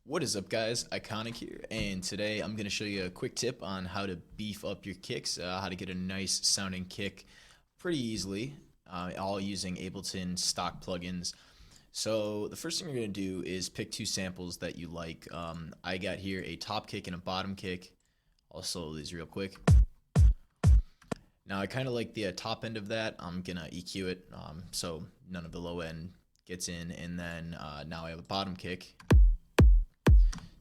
What is up, guys? Iconic here, and today I'm going to show you a quick tip on how to beef up your kicks, how to get a nice sounding kick pretty easily, all using Ableton stock plugins. So the first thing you're going to do is pick two samples that you like. I got here a top kick and a bottom kick. I'll solo these real quick. Now I kind of like the top end of that. I'm going to EQ it so none of the low end gets in, and then now I have a bottom kick.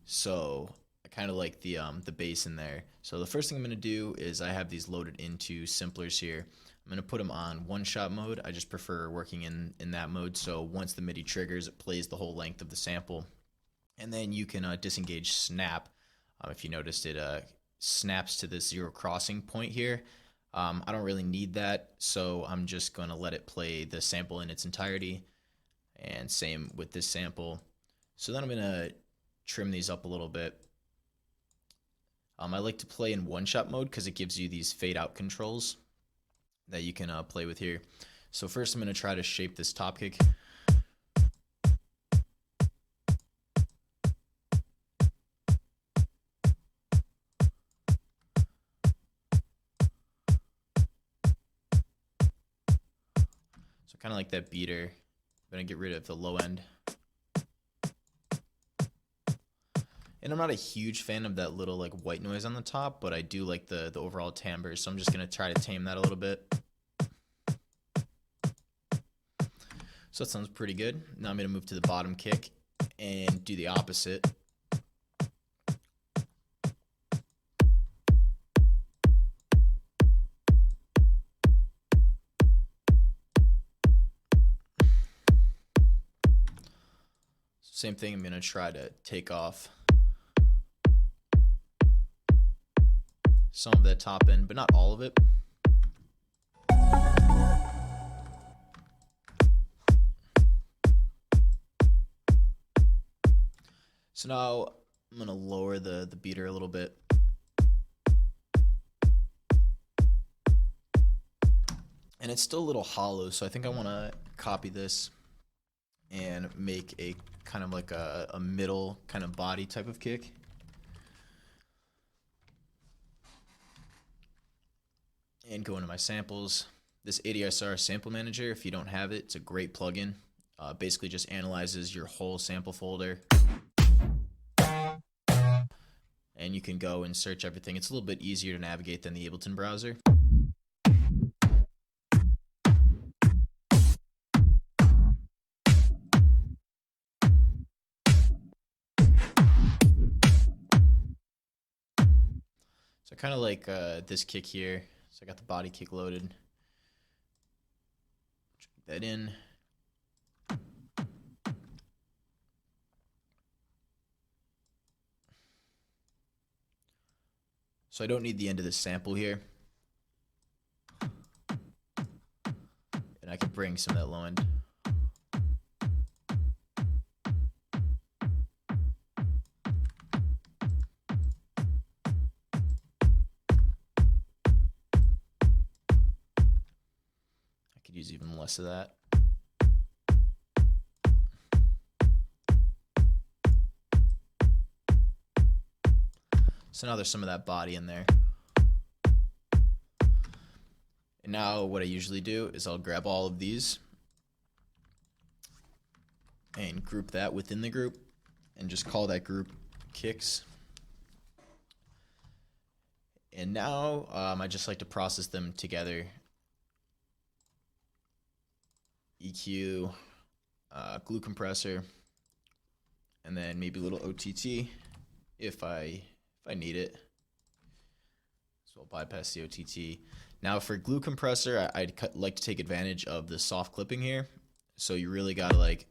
So I kind of like the bass in there. So the first thing I'm going to do is I have these loaded into samplers here. I'm going to put them on one-shot mode. I just prefer working in that mode. So once the MIDI triggers, it plays the whole length of the sample. And then you can disengage snap. If you noticed, it snaps to this zero crossing point here. I don't really need that, so I'm just going to let it play the sample in its entirety. And same with this sample. So then I'm going to trim these up a little bit. I like to play in one-shot mode because it gives you these fade-out controls that you can play with here. So first I'm going to try to shape this top kick. So kind of like that beater. I'm going to get rid of the low end. And I'm not a huge fan of that little like white noise on the top, but I do like the overall timbre, so I'm just going to try to tame that a little bit. So that sounds pretty good. Now I'm going to move to the bottom kick and do the opposite. Same thing, I'm going to try to take off some of that top end, but not all of it. So now I'm going to lower the beater a little bit. And it's still a little hollow, so I think I want to copy this and make a kind of like a middle kind of body type of kick. And go into my samples. This ADSR sample manager, if you don't have it, it's a great plugin. Basically just analyzes your whole sample folder. And you can go and search everything. It's a little bit easier to navigate than the Ableton browser. So I kind of like this kick here. So I got the body kick loaded. Check that in. So I don't need the end of this sample here. And I can bring some of that low end. I could use even less of that. So now there's some of that body in there. And now what I usually do is I'll grab all of these and group that within the group and just call that group kicks. And now I just like to process them together. EQ, glue compressor, and then maybe a little OTT if I need it. So I'll bypass the OTT. Now for glue compressor, I'd like to take advantage of the soft clipping here. So you really gotta like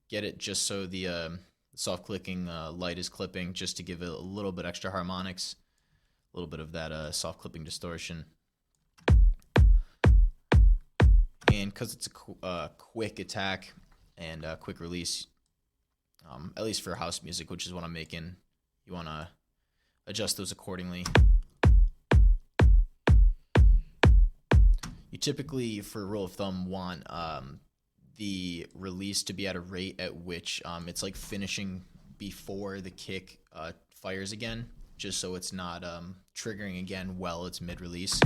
get it just so the soft clicking light is clipping, just to give it a little bit extra harmonics, a little bit of that soft clipping distortion. And because it's a quick attack and a quick release, at least for house music, which is what I'm making, you want to adjust those accordingly. typically, for rule of thumb, want the release to be at a rate at which it's like finishing before the kick fires again, just so it's not triggering again while it's mid-release.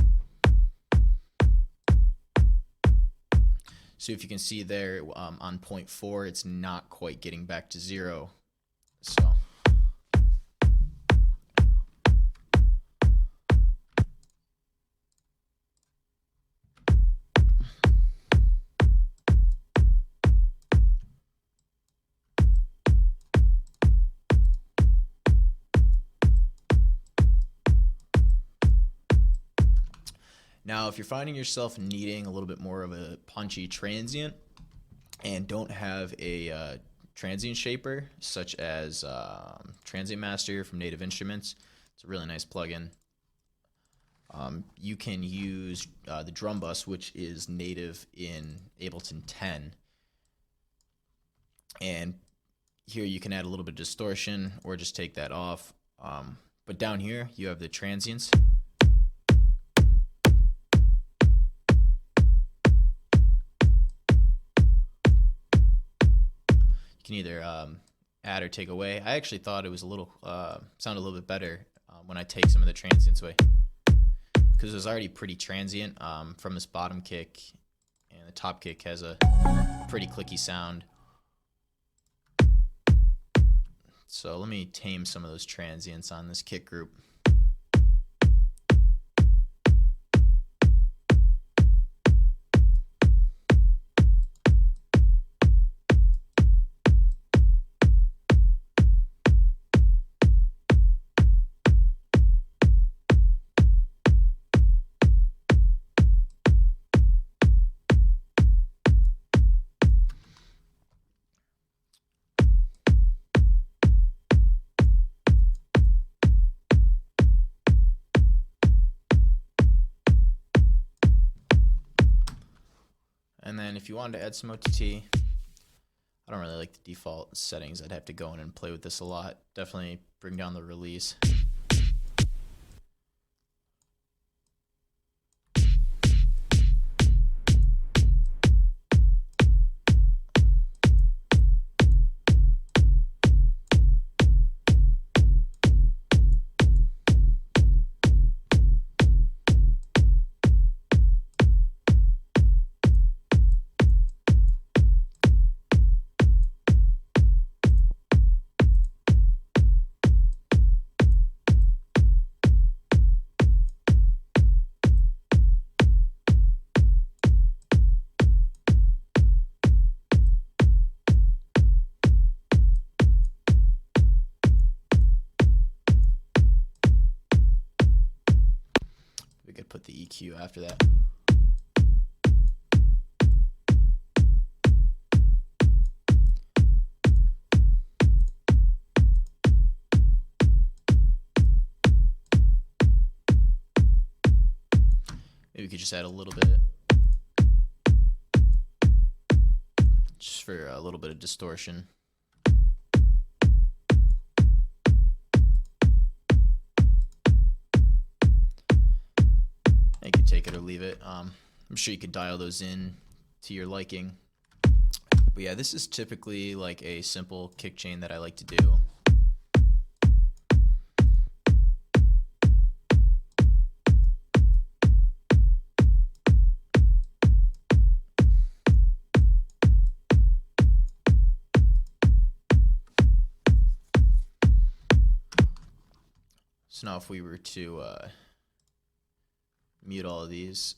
So if you can see there on 0.4, it's not quite getting back to 0. So now, if you're finding yourself needing a little bit more of a punchy transient and don't have a transient shaper, such as Transient Master from Native Instruments, it's a really nice plugin. You can use the drum bus, which is native in Ableton 10. And here you can add a little bit of distortion or just take that off. But down here, you have the transients. You can either add or take away. I actually thought it was a little sounded a little bit better when I take some of the transients away, because it was already pretty transient from this bottom kick, and the top kick has a pretty clicky sound. So let me tame some of those transients on this kick group. And then if you wanted to add some OTT, I don't really like the default settings. I'd have to go in and play with this a lot. Definitely bring down the release. We could put the EQ after that. Maybe we could just add a little bit, just for a little bit of distortion. You can take it or leave it. I'm sure you could dial those in to your liking. But yeah, this is typically like a simple kick chain that I like to do. So now if we were to mute all of these,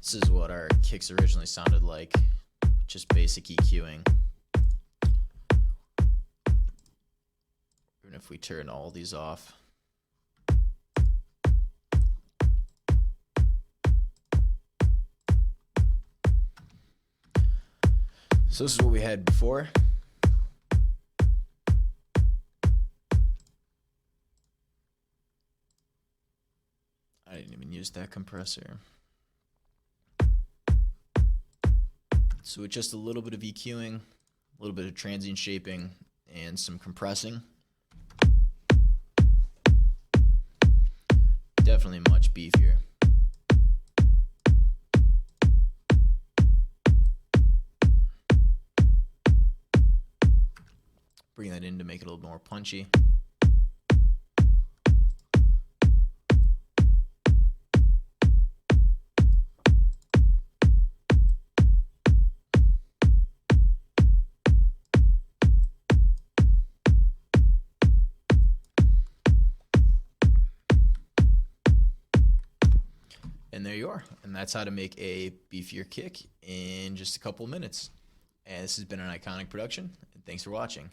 this is what our kicks originally sounded like, just basic EQing. Even if we turn all these off. So this is what we had before. I didn't even use that compressor. So with just a little bit of EQing, a little bit of transient shaping, and some compressing, definitely much beefier. Bring that in to make it a little more punchy. And there you are. And that's how to make a beefier kick in just a couple of minutes. And this has been an Iconic production. And thanks for watching.